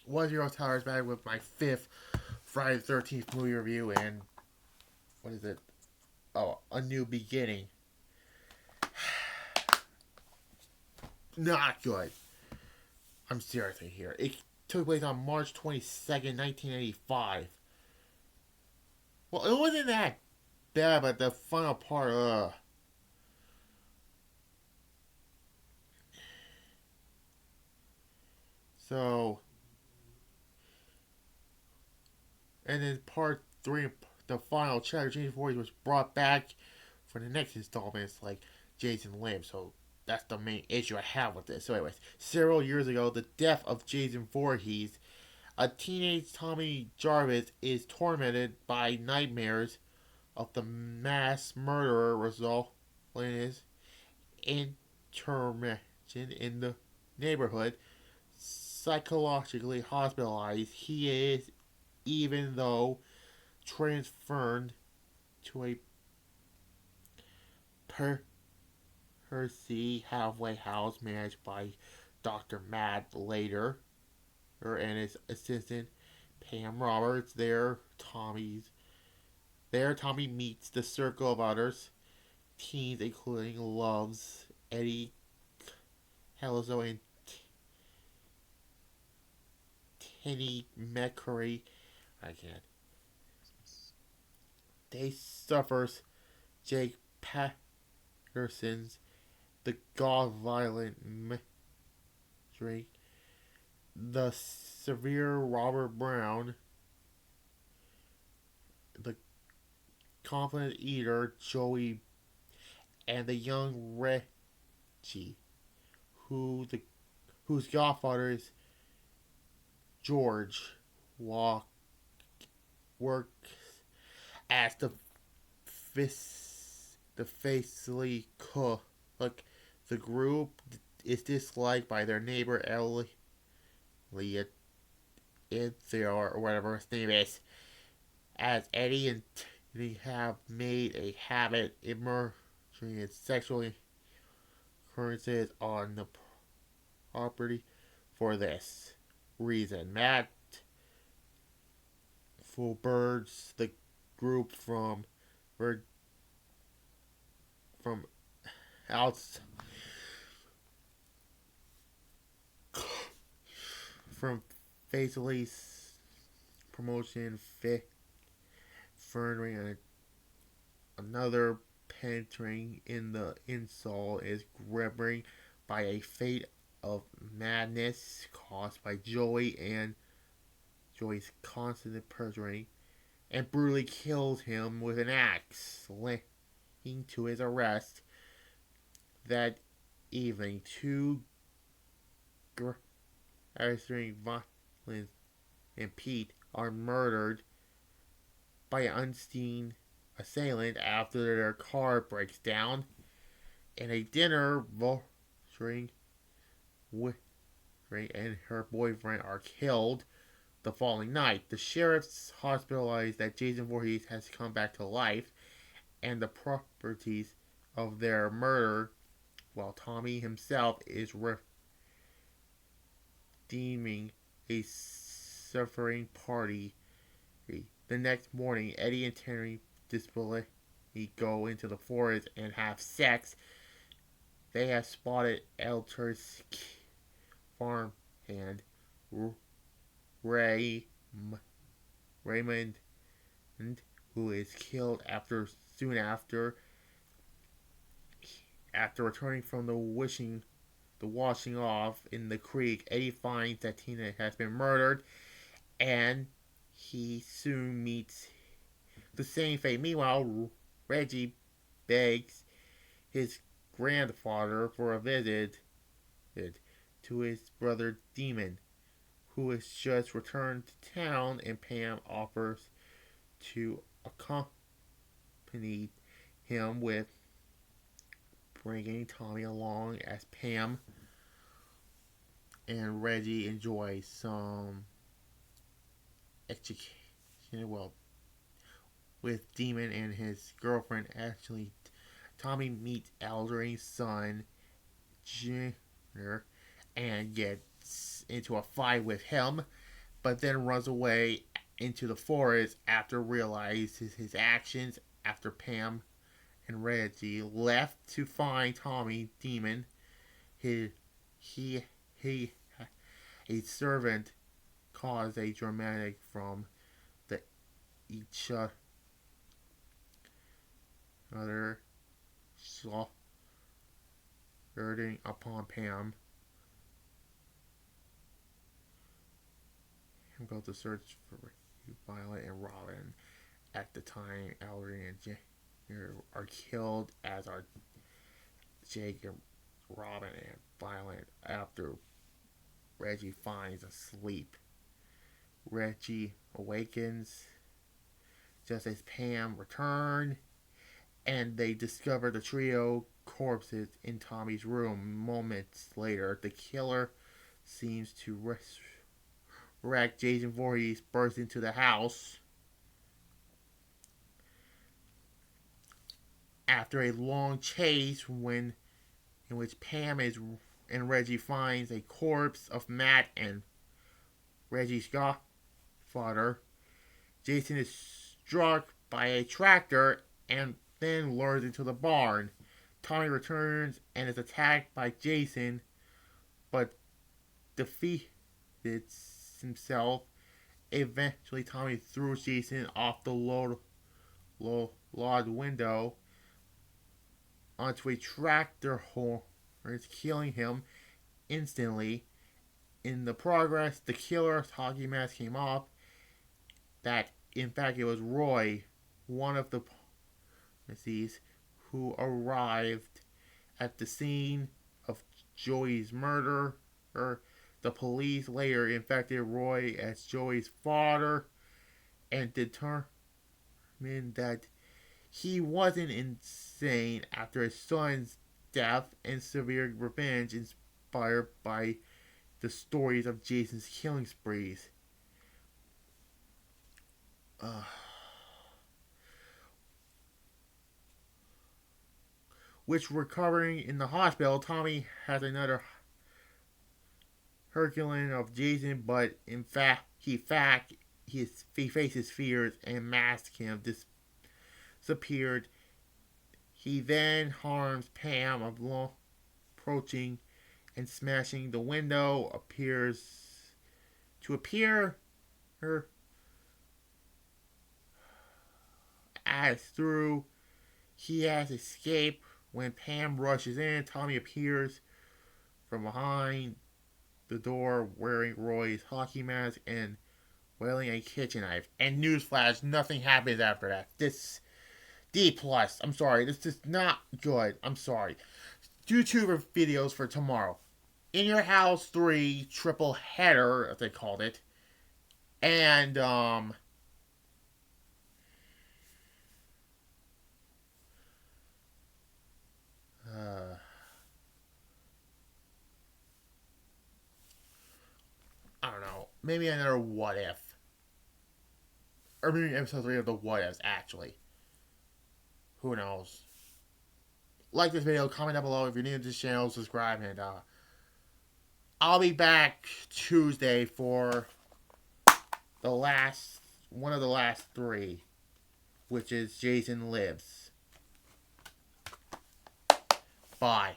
Was your Towers back with my fifth Friday the 13th movie review, and what is it? Oh, A New Beginning. Not good. I'm seriously here. It took place on March 22nd, 1985. Well, it wasn't that bad, but the final part, So, and then part three, the final chapter, Jason Voorhees was brought back for the next installments, like Jason Lim. So that's the main issue I have with this. So, anyways, several years ago, the death of Jason Voorhees, a teenage Tommy Jarvis is tormented by nightmares of the mass murderer resulting in his intervention in the neighborhood. Psychologically hospitalized, he is, even though transferred to a Percy halfway house managed by Dr. Matt later, and his assistant Pam Roberts. Tommy meets the circle of others teens, including Loves, Eddie Helzo, and Kenny McCurry. I can't. They suffers Jake Patterson's The God Violent Drake, the severe Robert Brown, the confident eater Joey, and the young Reggie, whose godfather is George Walk works as the faithfully cook. The group is disliked by their neighbor Elliot, or whatever his name is, as Eddie and Teddy have made a habit immersing in sexual occurrences on the property. For this reason, Matt forbids the group from outs from Faithfully's promotion, furthering another penetrating in the insult is gripping by a fate of madness caused by Joey's constant perjuring, and brutally kills him with an axe, leading to his arrest. That evening, two Arthurian violence and Pete are murdered by an unseen assailant after their car breaks down, and a dinner vulturing and her boyfriend are killed the following night. The sheriff's hospitalized that Jason Voorhees has come back to life and the properties of their murder, while Tommy himself is redeeming a suffering party. The next morning, Eddie and Terry display go into the forest and have sex. They have spotted Elter's farmhand Ray Raymond, who is killed soon after returning from the washing off in the creek. Eddie finds that Tina has been murdered, and he soon meets the same fate. Meanwhile, Reggie begs his grandfather for a visit to his brother Demon, who has just returned to town, and Pam offers to accompany him, with bringing Tommy along as Pam and Reggie enjoy some education. Well, with Demon and his girlfriend Ashley, Tommy meets Aldrin's son Junior and gets into a fight with him. but then runs away into the forest after realizes his actions after Pam and Reggie left to find Tommy Demon. His, he a servant caused a dramatic from the each other slurring upon Pam and go to search for Violet and Robin. At the time, Ellery and Jake are killed, as are Jake and Robin and Violet after Reggie finds asleep. Reggie awakens just as Pam returned, and they discover the trio corpses in Tommy's room. Moments later, the killer seems to resurrect Jason Voorhees, bursts into the house. After a long chase, in which Pam and Reggie finds a corpse of Matt and Reggie's godfather, Jason is struck by a tractor and then lures into the barn. Tommy returns and is attacked by Jason, but defeats himself. Eventually, Tommy throws Jason off the log window onto a tractor horse, killing him instantly. In the progress, the killer's hockey mask came off. That, in fact, it was Roy, one of the police who arrived at the scene of Joey's murder. The police later infected Roy as Joey's father and determined that he wasn't insane after his son's death, and severe revenge inspired by the stories of Jason's killing sprees. Which recovering in the hospital, Tommy has another Herculean of Jason, but in fact he faces fears and masks him disappeared. He then harms Pam of approaching and smashing the window, appears her as through. He has escaped. When Pam rushes in, Tommy appears from behind the door wearing Roy's hockey mask and wielding a kitchen knife. And newsflash, nothing happens after that. This D+. I'm sorry, this is not good. I'm sorry. YouTube videos for tomorrow. In Your House 3 triple header, as they called it. And I don't know. Maybe another What If. Or maybe episode 3 of the What Ifs, actually. Who knows? Like this video, comment down below if you're new to this channel, subscribe, and I'll be back Tuesday for one of the last 3, which is Jason Lives. Bye.